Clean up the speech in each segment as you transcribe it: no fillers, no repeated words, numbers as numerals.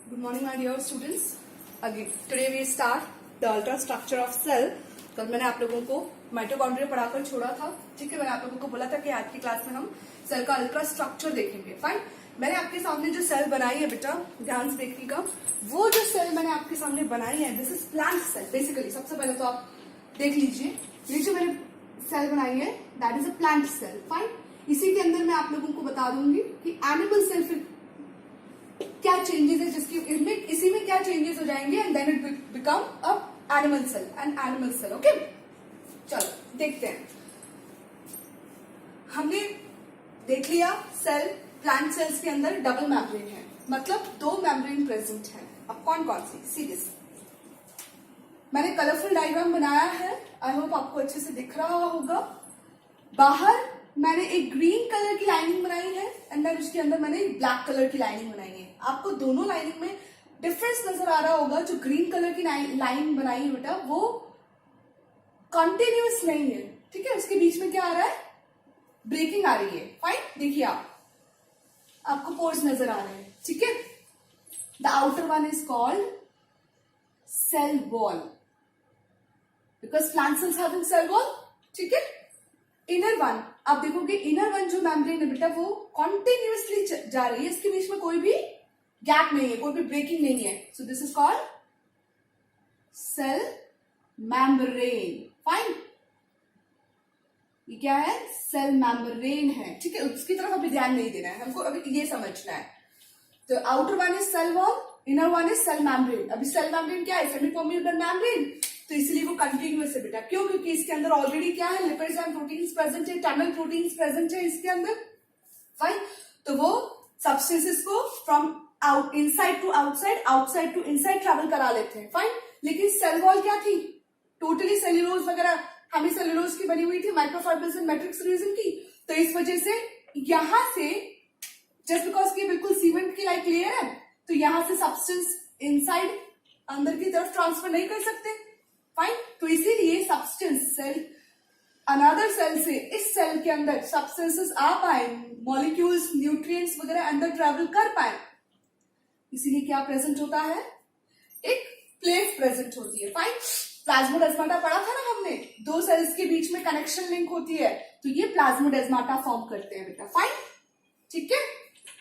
Good morning, my dear students. Again, today we start the ultra structure of cell. कल मैंने आप लोगों को माइटोकॉन्ड्रिया पढ़ाकर छोड़ा था. ठीक है, मैंने आप लोगों को बोला था कि आज की क्लास में हम सेल का अल्ट्रा स्ट्रक्चर देखेंगे. फाइन. मैंने आपके सामने जो सेल बनाई है बेटा, ध्यान से देखिएगा. वो जो सेल मैंने आपके सामने बनाई है, this is plant cell. Basically सबसे पहले तो आप देख लीजिए, ये जो मैंने सेल बनाई है that is a plant cell. Fine. इसी के अंदर मैं आप लोगों को बता दूंगी कि एनिमल सेल फिर क्या चेंजेस है, जिसकी इसी में क्या चेंजेस हो जाएंगे and then it become a animal cell. And animal cell. Okay, चलो देखते हैं. हमने देख लिया सेल, प्लांट सेल्स के अंदर डबल मेम्ब्रेन है, मतलब दो मेम्ब्रेन प्रेजेंट है. अब कौन कौन सी दिस मैंने कलरफुल डायग्राम बनाया है. आई होप आपको अच्छे से दिख रहा होगा. बाहर मैंने एक ग्रीन कलर की लाइनिंग बनाई है एंड देन उसके अंदर मैंने एक ब्लैक कलर की लाइनिंग बनाई है. आपको दोनों लाइनिंग में डिफरेंस नजर आ रहा होगा. जो ग्रीन कलर की लाइन बनाई है बेटा वो कंटिन्यूअस नहीं है. ठीक है, उसके बीच में क्या आ रहा है, ब्रेकिंग आ रही है. फाइन. देखिए आपको पोर्स नजर आ रहे हैं. ठीक है, the outer one is called cell wall because plant cells having cell wall. ठीक है, इनर वन आप देखोगे, इनर वन जो मेम्ब्रेन है बेटा वो कॉन्टिन्यूअसली जा रही है, इसके बीच में कोई भी गैप नहीं है, कोई भी ब्रेकिंग नहीं है. So this is called cell membrane. Fine. ये क्या है, सेल मेम्ब्रेन है. ठीक है, उसकी तरफ अभी ध्यान नहीं देना है हमको, अभी ये समझना है. तो outer one is cell wall, inner one is cell membrane. अभी सेल मेम्ब्रेन क्या है, सेमी परमिएबल मेम्ब्रेन, तो इसलिए वो कंटिन्यूअस है बेटा. क्यों? क्योंकि इसके अंदर ऑलरेडी क्या है, लिपिड्स एंड प्रोटीन्स प्रेजेंट है, टनल प्रोटीन्स प्रेजेंट है इसके अंदर. फाइन. तो वो सब्सटेंसेस को from inside to outside, outside to inside travel करा लेते हैं. फाइन. लेकिन सेल वॉल क्या थी, टोटली सेल्यूलोज वगैरह हमें सेल्यूलोज की बनी हुई थी, माइक्रोफाइबर्स एंड मैट्रिक्स रीजन की. तो इस वजह से यहां से जस्ट बिकॉज की बिल्कुल सीमेंट की लाइक लेयर है, तो यहां से सब्सटेंस इनसाइड अंदर की तरफ ट्रांसफर नहीं कर सकते. फाइन. तो इसीलिए सब्सटेंस सेल अनदर सेल से इस सेल के अंदर सब्सटेंसेस आ पाए, मॉलिक्यूल्स न्यूट्रिएंट्स वगैरह अंदर ट्रेवल कर पाए. इसीलिए क्या प्रेजेंट होता है, एक प्लेट प्रेजेंट होती है. फाइन. प्लाज्मोडेस्माटा पढ़ा था ना हमने, दो सेल्स के बीच में कनेक्शन लिंक होती है, तो ये प्लाज्मोडेस्माटा फॉर्म करते हैं बेटा. फाइन. ठीक है.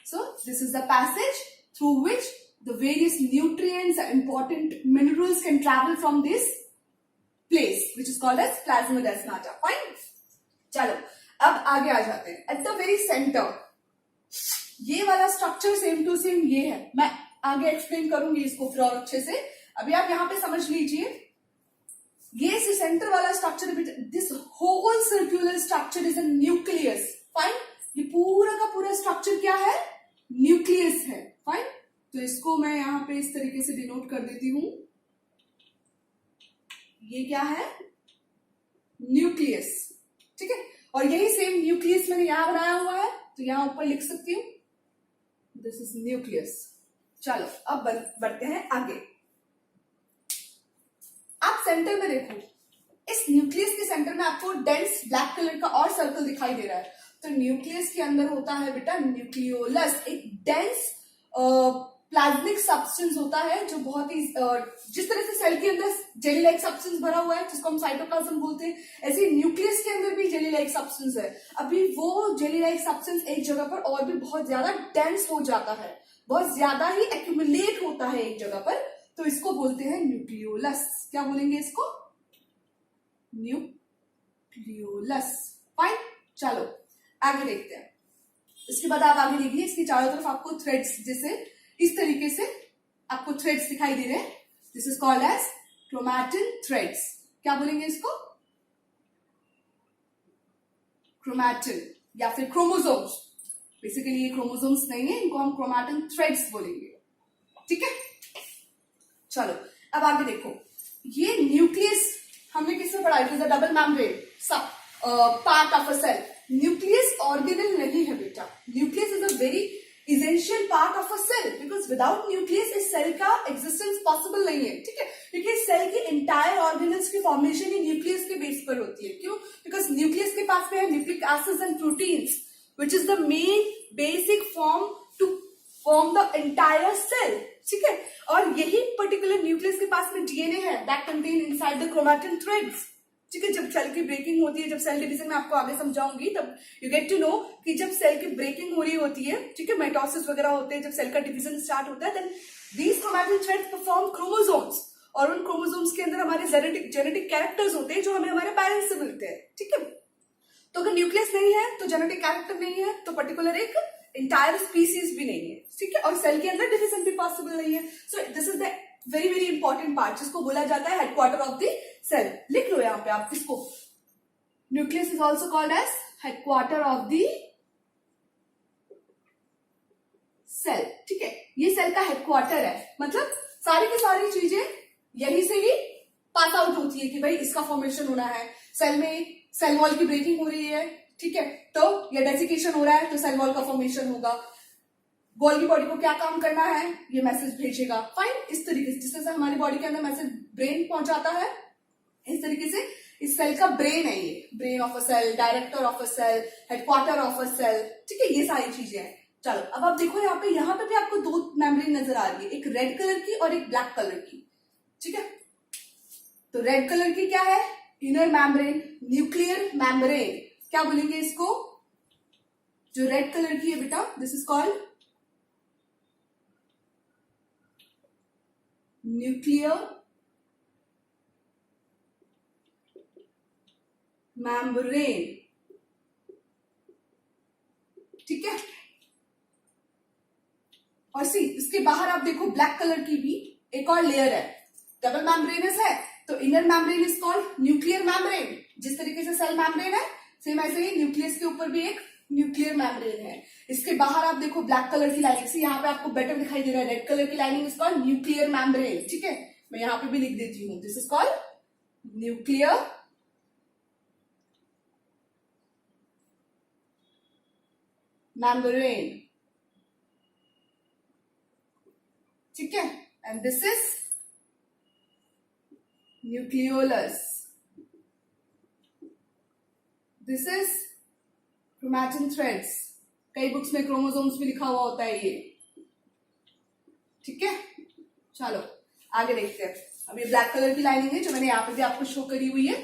So this is the passage through which the various nutrients and important minerals can travel from this place which is called as plasmodesmata. Fine. चलो अब आगे आ जाते हैं. एट द वेरी सेंटर ये वाला स्ट्रक्चर सेम टू सेम ये है. मैं आगे एक्सप्लेन करूंगी इसको फिर और अच्छे से. अभी आप यहां पे समझ लीजिए, ये सेंटर वाला structure, this whole circular structure is a nucleus. Fine. ये पूरा का पूरा स्ट्रक्चर क्या है, न्यूक्लियस है. फाइन. तो इसको मैं यहां पे इस तरीके से डिनोट कर देती हूं. ये क्या है, न्यूक्लियस. ठीक है, और यही सेम न्यूक्लियस मैंने यहां बनाया हुआ है, तो यहां ऊपर लिख सकती हूं दिस इज न्यूक्लियस. चलो अब बढ़ते हैं आगे. आप सेंटर में देखो, इस न्यूक्लियस के सेंटर में आपको डेंस ब्लैक कलर का और सर्कल दिखाई दे रहा है. तो न्यूक्लियस के अंदर होता है बेटा न्यूक्लियोलस, एक डेंस प्लाज्मिक सब्सटेंस होता है जो बहुत ही जिस तरह से सेल के अंदर जेली लाइक सब्सटेंस भरा हुआ है जिसको हम साइटोप्लाज्म बोलते हैं, ऐसे न्यूक्लियस के अंदर भी जेली लाइक सब्सटेंस है. अभी वो जेली लाइक सब्सटेंस एक जगह पर और भी बहुत ज्यादा डेंस हो जाता है, बहुत ज्यादा ही एक्यूमुलेट होता है एक जगह पर, तो इसको बोलते हैं न्यूक्लियोलस. क्या बोलेंगे इसको, न्यूक्लियोलस. फाइन. चलो आगे देखते हैं. इसके बाद आप आगे देखिए, इसकी चारों तरफ आपको थ्रेड्स जैसे इस तरीके से आपको थ्रेड्स दिखाई दे रहे हैं. This is called as chromatin threads. क्या बोलेंगे इसको, क्रोमैटिन या फिर क्रोमोसोम्स. बेसिकली ये क्रोमोसोम्स नहीं है, इनको हम क्रोमैटिन थ्रेड्स बोलेंगे. ठीक है. चलो अब आगे देखो, ये न्यूक्लियस हमने किसमें पढ़ा, it is a double membrane sub part of a cell. Nucleus organelle नहीं है बेटा. Nucleus is a very essential part of a cell because without nucleus इस सेल का एग्जिस्टेंस पॉसिबल नहीं है. ठीक है, क्योंकि सेल की एंटायर ऑर्गेनल्स की फॉर्मेशन ही न्यूक्लियस के बेस पर होती है. क्यों? बिकॉज न्यूक्लियस के पास में है nucleic acids and proteins which is the main basic form to form the entire cell. ठीक है। और यही पर्टिकुलर न्यूक्लियस के पास में डीएनए है that contain inside the chromatin threads, ठीक है। जब सेल की ब्रेकिंग होती है, जब सेल डिवीजन में आपको आगे समझाऊंगी, तब यू गेट टू नो कि जब सेल की ब्रेकिंग हो रही होती है, ठीक है, माइटोसिस वगैरह होते हैं, जब सेल का डिवीजन स्टार्ट होता है, then these chromatin threads perform chromosomes, और उन क्रोमोसोम्स के अंदर हमारे जेनेटिक कैरेक्टर्स होते हैं जो हमें हमारे पेरेंट्स से मिलते हैं, ठीक है। तो अगर न्यूक्लियस नहीं है तो जेनेटिक कैरेक्टर नहीं है, तो पर्टिकुलर एक इंटायर स्पीसीज भी नहीं है, ठीक है। और सेल के अंदर डिवीजन भी पॉसिबल नहीं है। So this is the very very important part जिसको बोला जाता है हेडक्वार्टर ऑफ द सेल। लिख लो यहाँ पे आप इसको, nucleus is also called as headquarter of the cell, ठीक है। ये सेल का हेडक्वार्टर है, मतलब सारी की सारी चीजें यहीं से ही पास आउट होती है कि भाई इसका फॉर्मेशन होना है, सेल में सेल वॉल की ब्रेकिंग हो रही है, ठीक है, तो या डेसिकेशन हो रहा है तो सेल वॉल का फॉर्मेशन होगा। गोल्गी बॉडी को क्या काम करना है, ये मैसेज भेजेगा, फाइन। इस तरीके से जिस तरह से हमारी बॉडी के अंदर मैसेज ब्रेन पहुंचाता है, इस तरीके से इस सेल का ब्रेन है, ये brain of a cell, director of a cell, headquarter of a cell, ठीक है, ये सारी चीजें हैं। चलो अब आप देखो यहाँ पे भी आपको दो मेम्ब्रेन नजर आ रही है, एक रेड कलर की और एक ब्लैक कलर की, ठीक है। तो रेड कलर की क्या है, इनर मेम्ब्रेन, न्यूक्लियर मेम्ब्रेन, क्या बोलेंगे इसको, जो रेड कलर की है बेटा, this is called nuclear membrane, ठीक है। और सी इसके बाहर आप देखो ब्लैक कलर की भी एक और लेयर है, डबल मेम्ब्रेनस है, तो inner membrane is called nuclear membrane. जिस तरीके से सेल मेम्ब्रेन है, सेम ऐसे ही न्यूक्लियस के ऊपर भी एक न्यूक्लियर मेम्ब्रेन है। इसके बाहर आप देखो ब्लैक कलर की लाइनिंग, से यहाँ पे आपको बेटर दिखाई दे रहा है, रेड कलर की lining is called nuclear membrane, ठीक है। मैं यहाँ पे भी लिख देती हूँ, this is called nuclear membrane, ठीक है। And this is nucleolus, this is chromatin threads, कई बुक्स में क्रोमोसोम्स भी लिखा हुआ होता है ये, ठीक है। चलो आगे देखते हैं। अब ये ब्लैक कलर की लाइनिंग है जो मैंने यहाँ पे भी आपको शो करी हुई है।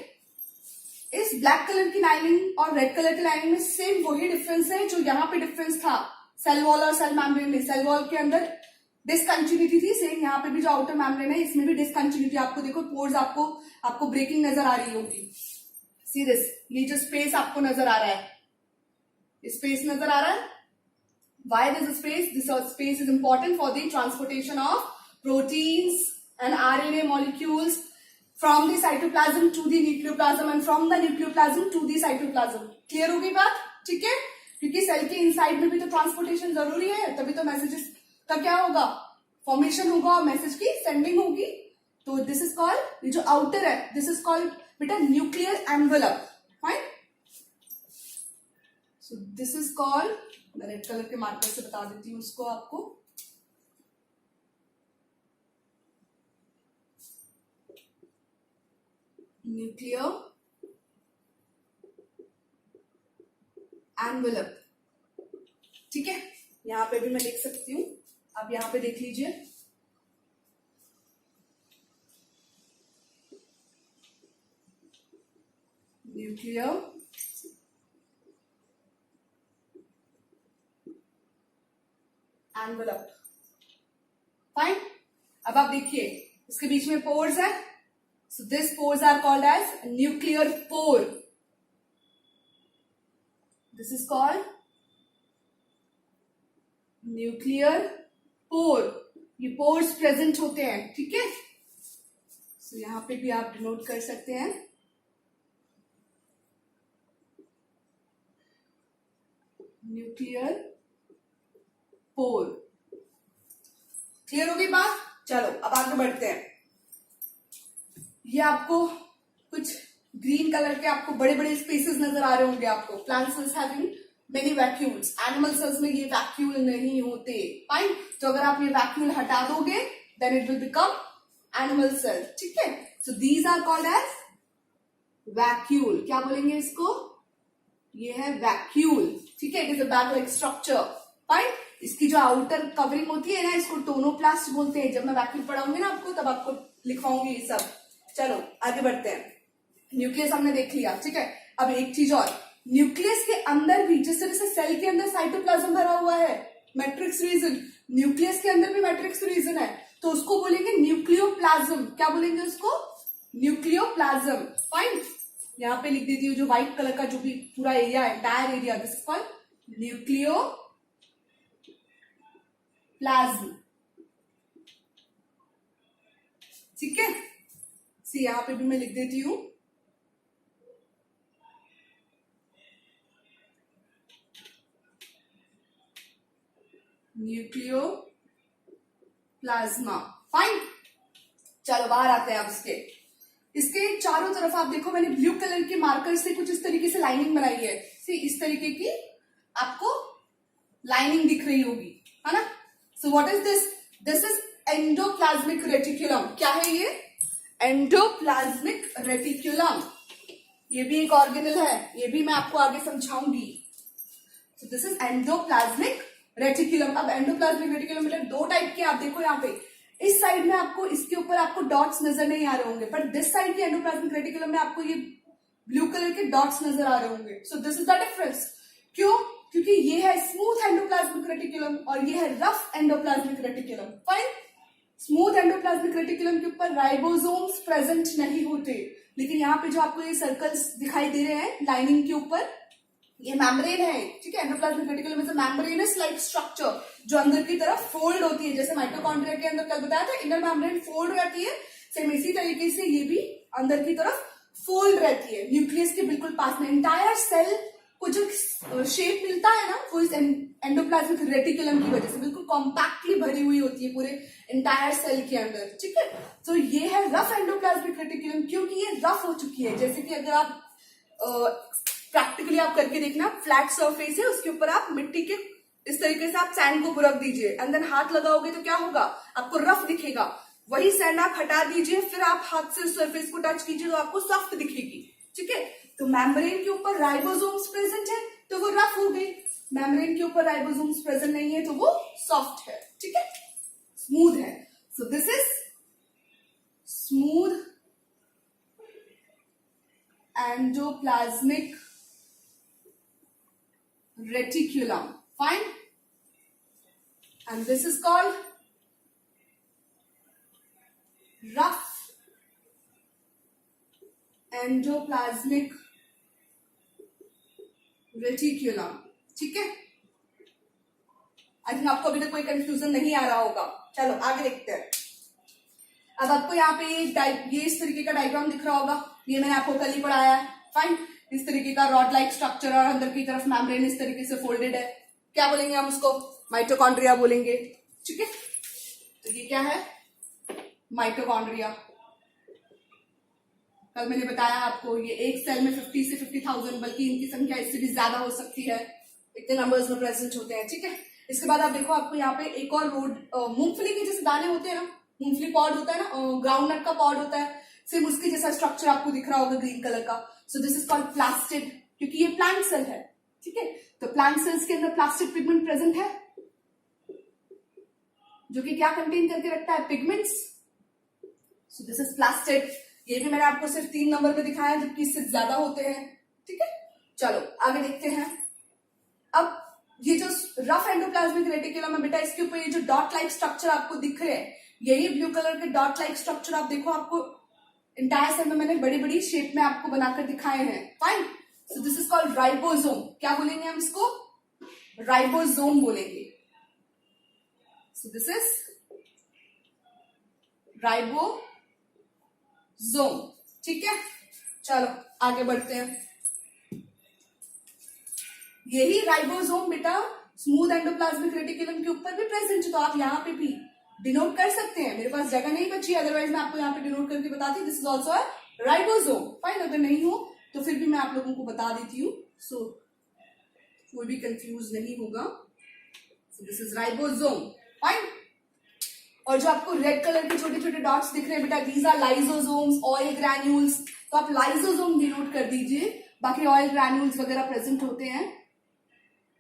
इस ब्लैक कलर की लाइनिंग और रेड कलर की लाइनिंग में सेम वही डिफरेंस है जो यहाँ पे डिफरेंस था सेल वॉल और सेल मेम्ब्रेन में। सेल वॉल के अंदर डिसकंटिन्यूटी थी, सेम यहाँ पे भी जो आउटर मेम्ब्रेन है इसमें भी डिसकंटिन्यूटी। आपको देखो पोर्स आपको ब्रेकिंग नजर आ रही होगी, सी दिस, ये जो स्पेस आपको नजर आ रहा है, स्पेस नजर आ रहा है। Why this space? This space is important for the transportation of proteins and RNA molecules from the cytoplasm to the nucleoplasm and from the nucleoplasm to the cytoplasm. Clear हो गई बात, ठीक है। क्योंकि सेल के इनसाइड में भी तो ट्रांसपोर्टेशन जरूरी है, तभी तो मैसेजेस का क्या होगा, फॉर्मेशन होगा और मैसेज की सेंडिंग होगी। तो दिस इज कॉल्ड, ये जो आउटर है, दिस इज कॉल्ड बेटा nuclear envelope, fine. So this is called, मैं रेड कलर के मार्कर से बता देती हूँ उसको आपको, न्यूक्लियर एनवेलप, ठीक है। यहां पे भी मैं लिख सकती हूँ, आप यहां पे देख लीजिए, न्यूक्लियर एनवेलप, फाइन। अब आप देखिए इसके बीच में पोर्स है, so this pores are called as nuclear pore, this is called nuclear pore. ये पोर्स प्रेजेंट होते हैं, ठीक है। सो यहां पे भी आप डिनोट कर सकते हैं, न्यूक्लियर पोर। क्लियर हो गई बात। चलो अब आगे बढ़ते हैं। ये आपको कुछ ग्रीन कलर के आपको बड़े बड़े स्पेसेस नजर आ रहे होंगे आपको, plant cells having many vacuoles, animal cells में ये वैक्यूल नहीं होते, फाइन। तो अगर आप ये वैक्यूल हटा दोगे then it will become animal cell, ठीक है। So these are called as vacuole, क्या बोलेंगे इसको, ये है वैक्यूल, ठीक है। It is a bag like structure, fine. इसकी जो आउटर कवरिंग होती है ना, इसको टोनोप्लास्ट बोलते हैं। जब मैं वैक्यूम पढ़ाऊंगी ना आपको, तब आपको लिखवाऊंगी ये सब। चलो आगे बढ़ते हैं। न्यूक्लियस हमने देख लिया, ठीक है। अब एक चीज और, न्यूक्लियस के अंदर भी जिस तरह से सेल के अंदर साइटोप्लाज्म भरा हुआ है, मैट्रिक्स रीजन, न्यूक्लियस के अंदर भी मैट्रिक्स रीजन है, तो उसको बोलेंगे न्यूक्लियोप्लाज्म। क्या बोलेंगे उसको? न्यूक्लियोप्लाज्म। फाइन, यहाँ पे लिख देती हूँ जो व्हाइट कलर का जो भी पूरा एरिया है, entire area, this is called nucleoplasm. ठीक है, सी यहाँ पे भी मैं लिख देती हूँ न्यूक्लियोप्लाज्मा। फाइन, चलो बाहर आते हैं अब इसके चारों तरफ आप देखो, मैंने ब्लू कलर के मार्कर से कुछ इस तरीके से लाइनिंग बनाई है। सी इस तरीके की आपको लाइनिंग दिख रही होगी, है ना। So what is this? This is endoplasmic reticulum. क्या है ये? Endoplasmic reticulum. ये भी एक ऑर्गेनल है, ये भी मैं आपको आगे समझाऊंगी। So this is endoplasmic reticulum. अब एंडोप्लाज्मिक रेटिकुलम मतलब दो टाइप के, आप देखो यहाँ पे इस साइड में आपको, इसके ऊपर आपको डॉट्स नजर नहीं आ रहे होंगे, बट दिस साइड के एंडोप्लाज्मिक रेटिकुलम में आपको ये ब्लू कलर के डॉट्स नजर आ रहे होंगे। सो दिस इज द डिफरेंस। क्यों? क्योंकि ये है स्मूथ एंडोप्लाज्मिक रेटिकुलम और ये है rough endoplasmic reticulum. Fine, smooth endoplasmic reticulum के ऊपर राइबोसोम्स प्रेजेंट नहीं होते, लेकिन यहाँ पे जो आपको ये सर्कल्स दिखाई दे रहे हैं लाइनिंग के ऊपर, ये मेम्ब्रेन है, ठीक है। Endoplasmic reticulum is a membranes like structure जो अंदर की तरफ फोल्ड होती है, जैसे माइटोकॉन्ड्रिया के अंदर कल बताया था इनर मेम्ब्रेन फोल्ड रहती है, सेम इसी तरीके से ये भी अंदर की तरफ फोल्ड रहती है, न्यूक्लियस के बिल्कुल पास में। एंटायर सेल को जो शेप मिलता है ना, वो इस एंडोप्लाज्मिक रेटिकुलम की वजह से बिल्कुल कॉम्पैक्टली भरी हुई होती है पूरे एंटायर सेल के अंदर, ठीक है। तो ये है रफ एंडोप्लाज्मिक रेटिकुलम, क्योंकि ये रफ हो चुकी है। जैसे कि अगर आप प्रैक्टिकली आप करके देखना, फ्लैट सरफेस है, उसके ऊपर आप मिट्टी के इस तरीके से आप सैंड को रख दीजिए, एंड देन हाथ लगाओगे तो क्या होगा? आपको रफ दिखेगा। वही सैंड आप हटा दीजिए, फिर आप हाथ से उस सरफेस को टच कीजिए तो आपको सॉफ्ट दिखेगी, ठीक है। तो मेम्ब्रेन के ऊपर राइबोसोम्स प्रेजेंट है तो वो रफ हो गई, मेम्ब्रेन के ऊपर राइबोसोम्स प्रेजेंट नहीं है तो वो सॉफ्ट है, ठीक है, स्मूथ है। So this is smooth endoplasmic reticulum. Fine, and this is called rough endoplasmic reticulum. ठीक है, आई थिंक आपको अभी तक कोई कंफ्यूजन नहीं आ रहा होगा। चलो आगे देखते हैं। अब आपको यहाँ पे ये इस तरीके का डायग्राम दिख रहा होगा, ये मैंने आपको कल ही पढ़ाया है। फाइन, इस तरीके का रॉड लाइक स्ट्रक्चर और अंदर की तरफ मेम्ब्रेन इस तरीके से फोल्डेड है। क्या बोलेंगे हम उसको? माइटोकॉन्ड्रिया बोलेंगे, ठीक है। तो ये क्या है? माइटोकॉन्ड्रिया। कल मैंने बताया आपको ये एक सेल में 50 से 50,000, बल्कि इनकी संख्या इससे भी ज्यादा हो सकती है, इतने नंबर्स में प्रेजेंट होते हैं, ठीक है। इसके बाद आप देखो, आपको यहाँ पे एक और रोड, मूंगफली के जैसे दाने होते हैं ना, मूंगफली पॉड होता है ना, ग्राउंड नट का पॉड होता है, सिर्फ उसके जैसा स्ट्रक्चर आपको दिख रहा होगा ग्रीन कलर का। सो दिस इज कॉल्ड प्लास्टिड, क्योंकि ये प्लांट सेल है, ठीक है। तो प्लांट सेल्स के अंदर प्लास्टिड पिगमेंट प्रेजेंट है, जो कि क्या कंटेन करके रखता है? Pigments. So this is plastid. ये भी मैंने आपको सिर्फ 3 नंबर पे दिखाया, जबकि इससे ज्यादा होते हैं, ठीक है। चलो आगे देखते हैं। अब ये जो रफ एंडोप्लाज्मिक रेटिकुलम है बेटा, इसके ऊपर ये जो डॉट लाइक स्ट्रक्चर आपको दिख रहे हैं, यही ब्लू कलर के डॉट लाइक स्ट्रक्चर आप देखो, आपको इंटायर सेल में मैंने बड़ी बड़ी शेप में आपको बनाकर दिखाए हैं। Fine, so this is called ribosome. क्या बोलेंगे हम इसको? राइबोसोम बोलेंगे। सो दिस इज राइबोसोम, ठीक है। चलो आगे बढ़ते हैं। यही राइबोसोम बेटा स्मूथ एंडोप्लाज्मिक रेटिकुलम के ऊपर भी प्रेजेंट है, तो आप यहाँ पे भी डिनोट कर सकते हैं। मेरे पास जगह नहीं बची, अदरवाइज मैं आपको यहाँ पे डिनोट करके बताती। This is also a ribosome. Fine, अगर नहीं हो तो फिर भी मैं आप लोगों को बता देती हूँ, सो कोई भी कंफ्यूज नहीं होगा। This is ribosome. फाइन, और जो आपको रेड कलर के छोटे छोटे डॉट्स दिख रहे हैं बेटा, these are lysosomes, oil granules. तो आप लाइसोसोम डिनोट कर दीजिए, बाकी ऑयल ग्रैन्यूल्स वगैरह प्रेजेंट होते हैं,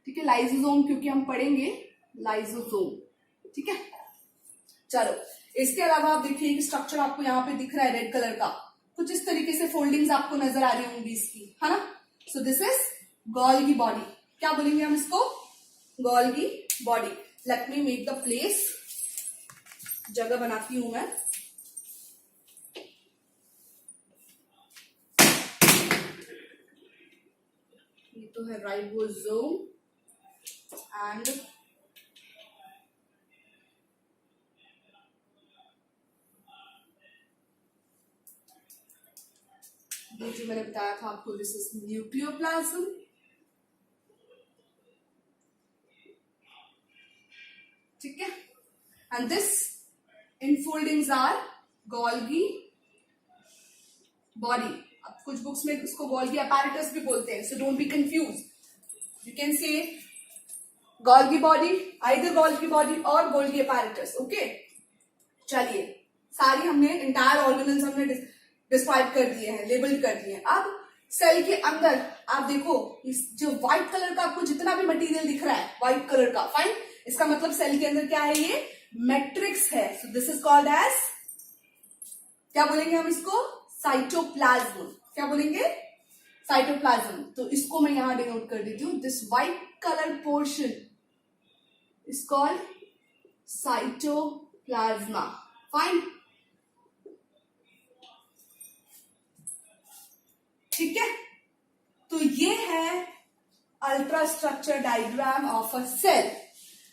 ठीक है। लाइसोसोम क्योंकि हम पढ़ेंगे, लाइसोसोम, ठीक है। चलो, इसके अलावा आप देखिए कि स्ट्रक्चर आपको यहाँ पे दिख रहा है रेड कलर का, कुछ इस तरीके से फोल्डिंग्स आपको नजर आ रही होंगी इसकी, है ना। सो दिस इज गोल्गी बॉडी। क्या बोलेंगे हम इसको? Golgi body. Let me make the place, जगह बनाती हूं मैं। ये तो है राइबोसोम एंड ये जो मैंने बताया था आपको, दिस इज न्यूक्लियोप्लाज्म। ठीक है, and this infoldings are Golgi body. अब कुछ बुक्स में इसको गोल्गी अपैरेटस भी बोलते हैं, so don't be confuse. You can say Golgi body, either Golgi body और गोल्गी अपैरेटस। ओके, चलिए, सारी हमने इंटायर ऑर्गेनल्स हमने डिस्क्राइब कर दिए हैं, लेबल्ड कर दिए हैं। अब सेल के अंदर आप देखो, इस जो व्हाइट कलर का आपको जितना भी मटेरियल दिख रहा है व्हाइट कलर का, फाइन, इसका मतलब सेल के अंदर क्या है? ये मैट्रिक्स है। So this is called as, क्या बोलेंगे हम इसको? साइटोप्लाज्म। क्या बोलेंगे? साइटोप्लाज्म। तो इसको मैं यहां डिनोट कर देती हूँ। This white colour portion is called cytoplasma, fine, ठीक है। तो ये है ultra structure diagram of a cell.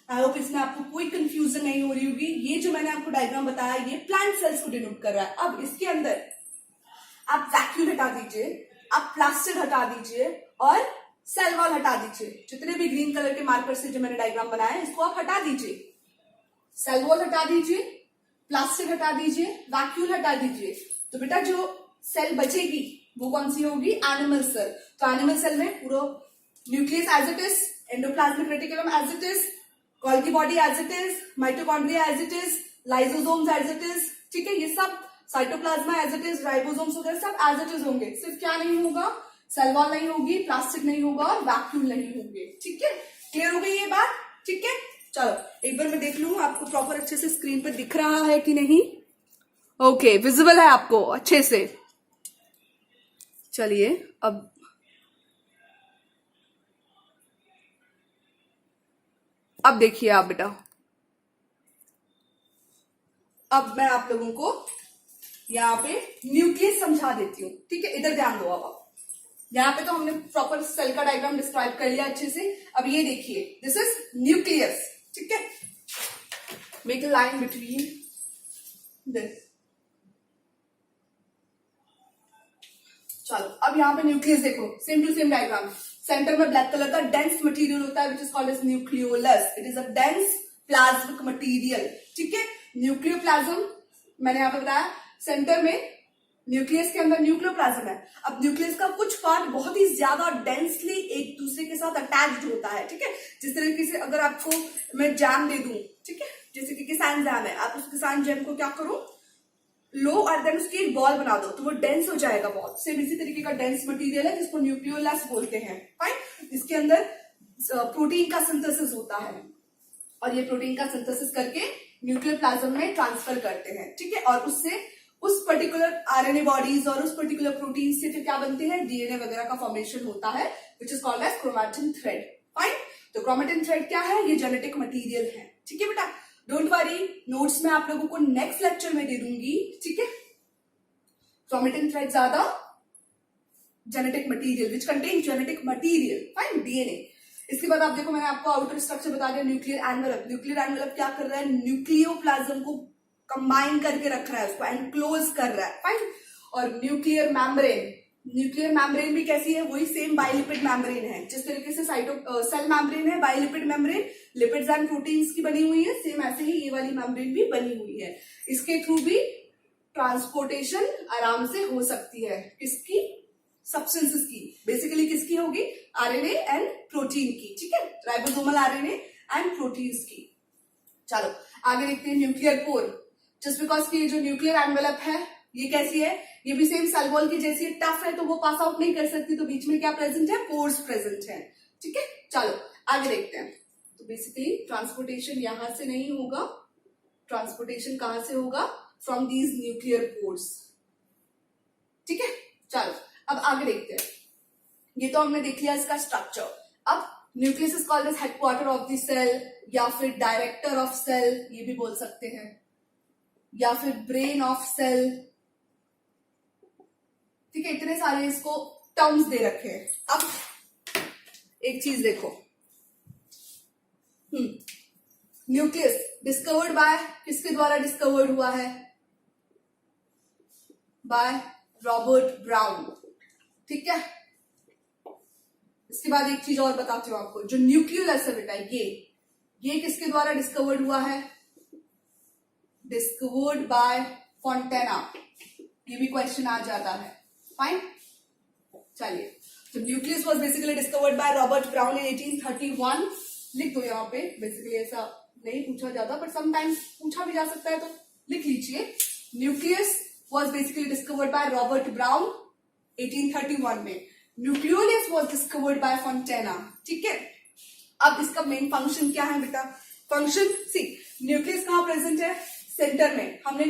I hope इसमें आपको कोई कंफ्यूजन नहीं हो रही होगी। ये जो मैंने आपको डायग्राम बताया, ये प्लांट सेल्स को डिनोट कर रहा है। अब इसके अंदर आप वैक्यूल हटा दीजिए, आप प्लास्टिड हटा दीजिए और सेल वॉल हटा दीजिए। जितने भी ग्रीन कलर के मार्कर से जो मैंने डायग्राम बनाया है, इसको आप हटा दीजिए। सेल वॉल हटा दीजिए, प्लास्टिड हटा दीजिए, वैक्यूल हटा दीजिए। तो बेटा जो सेल बचेगी वो कौन सी होगी? Animal cell. तो एनिमल सेल में पूरा nucleus as it is, endoplasmic reticulum as it is, Golgi body as it is, mitochondria as it is, lysosomes as it is, ठीक है। ये सब cytoplasma as it is, ribosomes वगैरह सब as it is होंगे। सिर्फ क्या नहीं होगा? सेल वॉल नहीं होगी, प्लास्टिक नहीं होगा और वैक्यूल नहीं होंगे, ठीक है। क्लियर हो गई ये बात? ठीक है, चलो एक बार मैं देख लूं आपको प्रॉपर अच्छे से स्क्रीन पर दिख रहा है कि नहीं। ओके, विजिबल है आपको अच्छे से। चलिए, अब देखिए आप बेटा, अब मैं आप लोगों को यहाँ पे न्यूक्लियस समझा देती हूँ, ठीक है। इधर ध्यान दो। अब यहाँ पे तो हमने प्रॉपर सेल का डायग्राम डिस्क्राइब कर लिया अच्छे से। अब ये देखिए, दिस इज न्यूक्लियस, ठीक है। Make a line between this. चलो, अब यहाँ पे न्यूक्लियस देखो, same to same diagram. Centre में ब्लैक कलर का डेंस मटेरियल होता है, which is called as nucleolus. It is a dense plasmic material, ठीक है। न्यूक्लियोप्लाज्म मैंने यहाँ पे बताया, सेंटर में न्यूक्लियस के अंदर न्यूक्लियोप्लाज्म है। अब न्यूक्लियस का कुछ पार्ट बहुत ही ज्यादा डेंसली एक दूसरे के साथ अटैच्ड होता है, ठीक है। जिस तरीके से अगर आपको मैं जैम दे दूं, ठीक है, जैसे कि किसान जैम है, आप उस किसान जैम को क्या करो, लो और देन उसकी एक बॉल बना दो, तो वो डेंस हो जाएगा बहुत। सेम इसी तरीके का डेंस मटेरियल है जिसको न्यूक्लियोलस बोलते हैं, फाइन। इसके अंदर प्रोटीन का सिंथेसिस होता है और ये प्रोटीन का सिंथेसिस करके न्यूक्लियोप्लाज्म में ट्रांसफर करते हैं, ठीक है। और उससे उस पर्टिकुलर आरएनए बॉडीज और उस पर्टिकुलर प्रोटीन से फिर क्या बनते हैं? डीएनए वगैरह का फॉर्मेशन होता है, which is called as chromatin thread, fine. तो क्रोमैटिन थ्रेड क्या है? ये जेनेटिक मटेरियल है, ठीक है बेटा। डोंट वरी, नोट्स में आप लोगों को नेक्स्ट लेक्चर में दे दूंगी, ठीक है। Chromatin threads are the genetic material which contain genetic material, fine, DNA. इसके बाद आप देखो, मैंने आपको आउटर स्ट्रक्चर बता दिया, न्यूक्लियर एनवेलप। न्यूक्लियर एनवेलप क्या कर रहा है? न्यूक्लियोप्लाज्म को कंबाइन करके रख रहा है, उसको एनक्लोज कर रहा है, फाइन। और न्यूक्लियर मेम्ब्रेन, न्यूक्लियर मेम्ब्रेन भी कैसी है? वही सेम बायोलिपिड मेम्ब्रेन है। जिस तरीके से सेल मेम्ब्रेन है biolipid membrane, lipids and proteins की बनी हुई है, सेम ऐसे ही ये वाली मेम्ब्रेन भी बनी हुई है। इसके थ्रू भी ट्रांसपोर्टेशन आराम से हो सकती है। किसकी? सब्सटेंसेस की। बेसिकली किसकी होगी? आरएनए एंड प्रोटीन की, ठीक है। राइबोसोमल आरएनए एंड प्रोटीन्स की। चलो आगे देखते हैं न्यूक्लियर पोर। जस्ट बिकॉज की जो न्यूक्लियर एनवेलप है ये कैसी है? ये भी सेम सेल वॉल की जैसी टफ है, तो वो पास आउट नहीं कर सकती, तो बीच में क्या प्रेजेंट है? पोर्स प्रेजेंट है, ठीक है। चलो आगे देखते हैं। तो बेसिकली ट्रांसपोर्टेशन यहां से नहीं होगा, ट्रांसपोर्टेशन कहां से होगा? From these nuclear pores. ठीक है, चलो अब आगे देखते हैं। ये तो हमने देख लिया इसका स्ट्रक्चर। अब nucleus is called as headquarter of the cell, या फिर डायरेक्टर ऑफ सेल ये भी बोल सकते हैं, या फिर ब्रेन ऑफ सेल। ठीक है, इतने सारे इसको टर्म्स दे रखे हैं। अब एक चीज देखो, न्यूक्लियस डिस्कवर्ड बाय, किसके द्वारा डिस्कवर्ड हुआ है? Bye Robert brown. ठीक है, इसके बाद एक चीज और बताती हूं आपको, जो न्यूक्लियोलस है बेटा, ये किसके द्वारा डिस्कवर्ड हुआ है? Discovered by Fontana. ये भी क्वेश्चन आ जाता है। फाइन, चलिए, तो nucleus was basically discovered by Robert Brown in 1831। लिख दो यहाँ पे, बेसिकली ऐसा नहीं पूछा जाता बट समटाइम्स पूछा भी जा सकता है, तो लिख लीजिए, nucleus was basically discovered by Robert Brown 1831 में। Nucleolus was discovered by Fontana. ठीक है, अब इसका मेन फंक्शन क्या है बेटा? फंक्शन सी, न्यूक्लियस कहां प्रेजेंट है? सेंटर में। हमने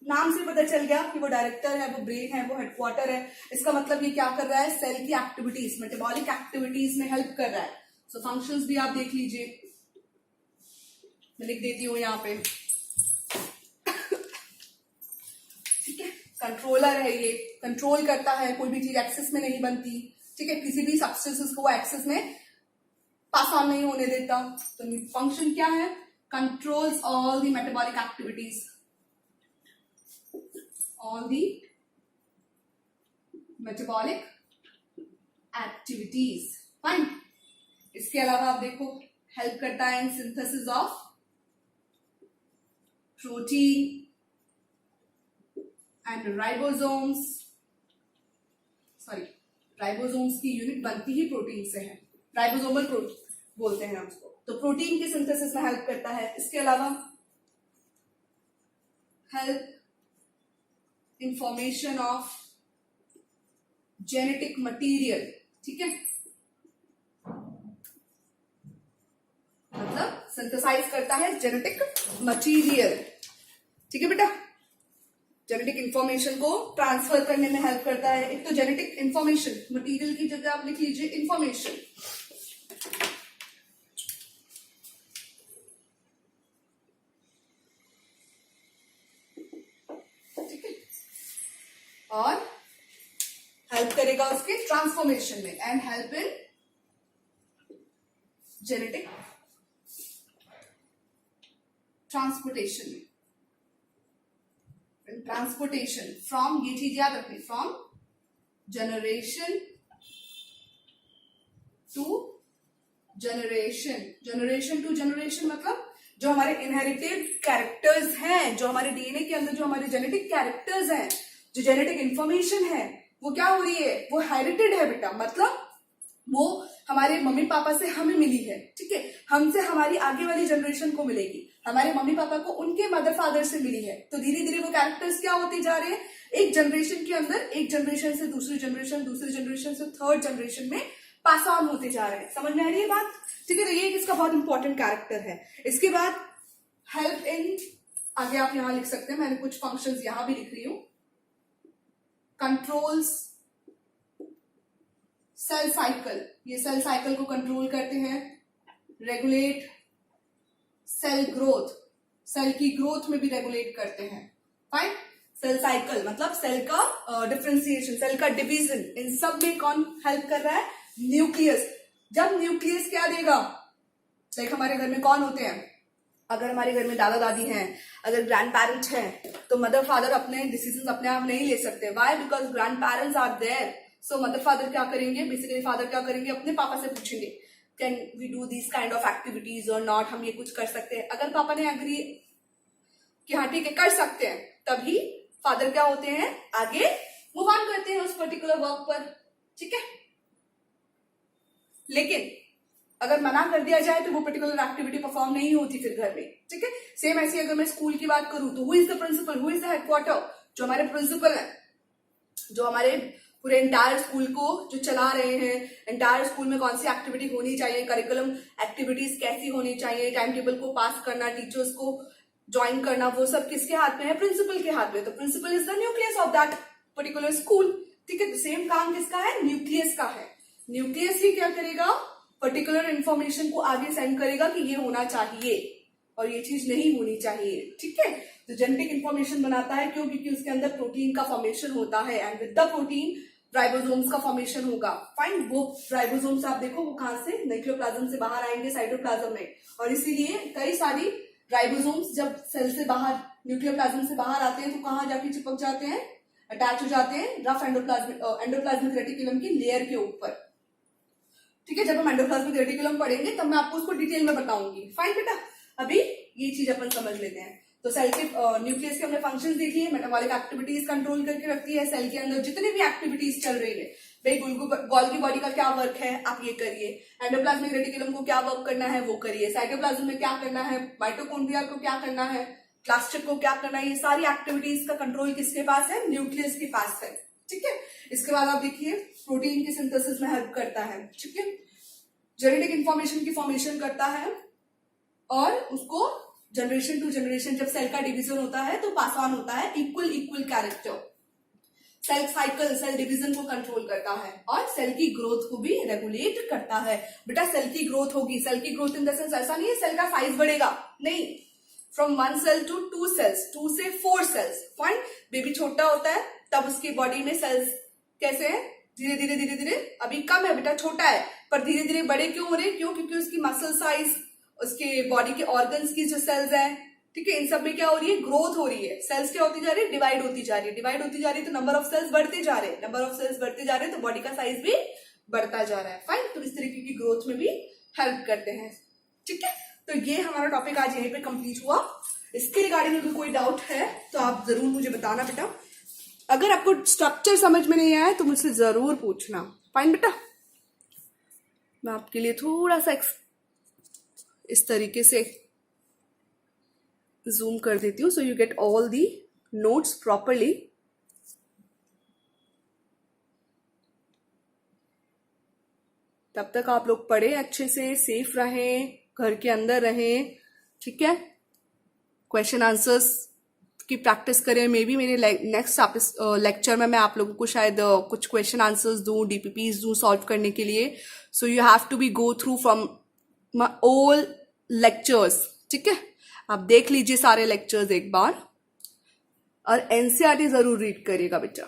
नाम से पता चल गया कि वो डायरेक्टर है, वो ब्रेन है, वो हेडक्वार्टर है। इसका मतलब ये क्या कर रहा है? सेल की एक्टिविटीज, मेटाबॉलिक एक्टिविटीज में हेल्प कर रहा है। सो फंक्शंस भी आप देख लीजिए, मैं लिख देती हूं यहाँ पे। ठीक है, कंट्रोलर है, ये कंट्रोल करता है, कोई भी चीज एक्सेस में नहीं बनती। ठीक है, किसी भी सब्सटेंसेस को वो एक्सेस में पास ऑन नहीं होने देता। तो फंक्शन क्या है? Controls all the metabolic activities, all the metabolic activities. Fine, इसके अलावा आप देखो, हेल्प करता है in synthesis of protein and ribosomes. Sorry, ribosomes की यूनिट बनती ही प्रोटीन से है, राइबोसोमल प्रोटीन बोलते हैं उसको। तो प्रोटीन के सिंथेसिस में हेल्प करता है। इसके अलावा help in formation of genetic material. ठीक है, मतलब सिंथेसाइज करता है जेनेटिक मटीरियल। ठीक है बेटा, जेनेटिक इंफॉर्मेशन को ट्रांसफर करने में हेल्प करता है। एक तो जेनेटिक इंफॉर्मेशन, मटीरियल की जगह आप लिख लीजिए इंफॉर्मेशन। ठीक है, और हेल्प करेगा उसके ट्रांसफॉर्मेशन में, and help in genetic transportation में। ट्रांसपोर्टेशन फ्रॉम, ये चीज याद रखनी, from generation to generation. Generation to generation मतलब जो हमारे इनहेरिटेड कैरेक्टर्स हैं, जो हमारे डीएनए के अंदर जो हमारे जेनेटिक कैरेक्टर्स हैं, जो जेनेटिक इंफॉर्मेशन है, वो क्या हो रही है? वो हेरिटेड है बेटा, मतलब वो हमारे मम्मी पापा से हमें मिली है। ठीक है, हमसे हमारी आगे वाली जनरेशन को मिलेगी, हमारे मम्मी पापा को उनके मदर फादर से मिली है। तो धीरे धीरे वो कैरेक्टर्स क्या होते जा रहे हैं? एक जनरेशन के अंदर, एक जनरेशन से दूसरी जनरेशन, दूसरी जनरेशन से थर्ड जनरेशन में पास ऑन होते जा रहे हैं। समझ में आ रही है बात? ठीक है, तो ये इसका बहुत इंपॉर्टेंट कैरेक्टर है। इसके बाद हेल्प इन, आगे आप यहां लिख सकते हैं, मैंने कुछ फंक्शंस यहां भी लिख रही हूं। कंट्रोल्स सेल साइकिल, ये सेल साइकिल को कंट्रोल करते हैं। रेगुलेट सेल ग्रोथ, सेल की ग्रोथ में भी रेगुलेट करते हैं। फाइन, सेल साइकिल मतलब सेल का डिफरेंशिएशन, सेल का डिवीजन, इन सब में कौन हेल्प कर रहा है? न्यूक्लियस। जब न्यूक्लियस क्या देगा? लाइक हमारे घर में कौन होते हैं? अगर हमारे घर में दादा दादी हैं, अगर ग्रैंड पेरेंट्स हैं, तो मदर फादर अपने डिसीजन अपने आप नहीं ले सकते। Why? Because grandparents are there. So mother father क्या करेंगे? बेसिकली फादर क्या करेंगे? अपने पापा से पूछेंगे, can we do this kind of activities और नॉट, हम ये कुछ कर सकते हैं। अगर पापा ने एग्री कि हाँ ठीक है कर सकते हैं, तभी फादर क्या होते हैं? आगे मूव ऑन करते हैं उस पर्टिकुलर वर्क पर। ठीक है, लेकिन अगर मना कर दिया जाए तो वो पर्टिकुलर एक्टिविटी परफॉर्म नहीं होती फिर घर में। ठीक है, सेम ऐसी अगर मैं स्कूल की बात करूं तो who is the principal, who is the headquarter? जो हमारे प्रिंसिपल है, जो हमारे पूरे एंटायर स्कूल को जो चला रहे हैं, एंटायर स्कूल में कौन सी एक्टिविटी होनी चाहिए, करिकुलम एक्टिविटीज कैसी होनी चाहिए, टाइम टेबल को पास करना, टीचर्स को ज्वाइन करना, वो सब किसके हाथ में है? प्रिंसिपल के हाथ में। तो principal is the nucleus of that particular school. ठीक है, सेम काम किसका है? न्यूक्लियस का है। न्यूक्लियस ही क्या करेगा? पर्टिकुलर इंफॉर्मेशन को आगे सेंड करेगा कि ये होना चाहिए और ये चीज नहीं होनी चाहिए। ठीक है, तो जेनेटिक इंफॉर्मेशन बनाता है, क्यों? क्योंकि उसके अंदर प्रोटीन का फॉर्मेशन होता है and with the protein ribosomes का फॉर्मेशन होगा। फाइन, वो राइबोसोम्स आप देखो वो कहां से? न्यूक्लियोप्लाज्म से बाहर आएंगे साइटोप्लाज्म में, और इसीलिए कई सारी राइबोसोम्स जब सेल से बाहर, न्यूक्लियोप्लाज्म से बाहर आते हैं तो कहां जाके चिपक जाते हैं? अटैच हो जाते हैं रफ एंडोप्लाज्मिक रेटिकुलम की लेयर के ऊपर। ठीक है, जब हम एंडोप्लाज्मिक रेटिकुलम पढ़ेंगे तब मैं आपको उसको डिटेल में बताऊंगी। फाइन बेटा, अभी ये चीज अपन समझ लेते हैं। तो सेल के न्यूक्लियस के हमने फंक्शंस देख लिए। मेटाबॉलिक एक्टिविटीज कंट्रोल करके रखती है सेल के अंदर जितने भी एक्टिविटीज चल रही है। भाई गोल्गी बॉडी का क्या वर्क है, आप ये करिए। एंडोप्लाज्मिक रेटिकुलम को क्या वर्क करना है, वो करिए। साइटोप्लाज्म में क्या करना है, माइटोकॉन्ड्रिया को क्या करना है, प्लास्टिक को क्या करना है, ये सारी एक्टिविटीज का कंट्रोल किसके पास है? न्यूक्लियस के पास है। ठीक है, इसके बाद आप देखिए प्रोटीन की सिंथेसिस में हेल्प करता है। ठीक है, जेनेटिक इंफॉर्मेशन की फॉर्मेशन करता है और उसको जनरेशन टू जनरेशन, जब सेल का डिवीजन होता है तो पास ऑन होता है equal character. Cell cycle, cell division को कंट्रोल करता है और सेल की ग्रोथ को भी रेगुलेट करता है। बेटा सेल की ग्रोथ होगी, सेल की ग्रोथ इन द सेंस ऐसा नहीं है सेल का साइज बढ़ेगा, नहीं। फ्रॉम 1 सेल टू 2 सेल्स, 2 से 4 सेल्स। फाइन, बेबी छोटा होता है तब उसकी बॉडी में सेल्स कैसे है? धीरे धीरे धीरे धीरे, अभी कम है बेटा, छोटा है, पर धीरे धीरे बड़े क्यों हो रहे? क्यों? क्योंकि उसकी मसल साइज, उसके बॉडी के ऑर्गन्स की जो सेल्स हैं, ठीक है, इन सब में क्या हो रही है? ग्रोथ हो रही है। सेल्स क्या होती जा रही है? डिवाइड होती जा रही है। डिवाइड होती जा रही है तो नंबर ऑफ सेल्स बढ़ते जा रहे हैं, नंबर ऑफ सेल्स बढ़ते जा रहे हैं तो बॉडी का साइज भी बढ़ता जा रहा है। फाइन, तो इस तरीके की ग्रोथ में भी हेल्प करते हैं। ठीक है, तो ये हमारा टॉपिक आज यहीं पे कंप्लीट हुआ। इसके रिगार्डिंग अगर कोई डाउट है तो आप जरूर मुझे बताना बेटा। अगर आपको स्ट्रक्चर समझ में नहीं आया तो मुझसे जरूर पूछना। फाइन बेटा, मैं आपके लिए थोड़ा सा इस तरीके से जूम कर देती हूँ so you get all the notes properly. तब तक आप लोग पढ़े अच्छे से, सेफ रहें, घर के अंदर रहें। ठीक है, क्वेश्चन आंसर्स की प्रैक्टिस करें। मे बी मेरे नेक्स्ट लेक्चर में मैं आप लोगों को शायद कुछ क्वेश्चन आंसर्स दूं, डीपीपीज दूं सॉल्व करने के लिए। So you have to be go through from my all lectures. ठीक है, आप देख लीजिए सारे लेक्चर्स एक बार और एनसीईआरटी जरूर रीड करिएगा बेटा।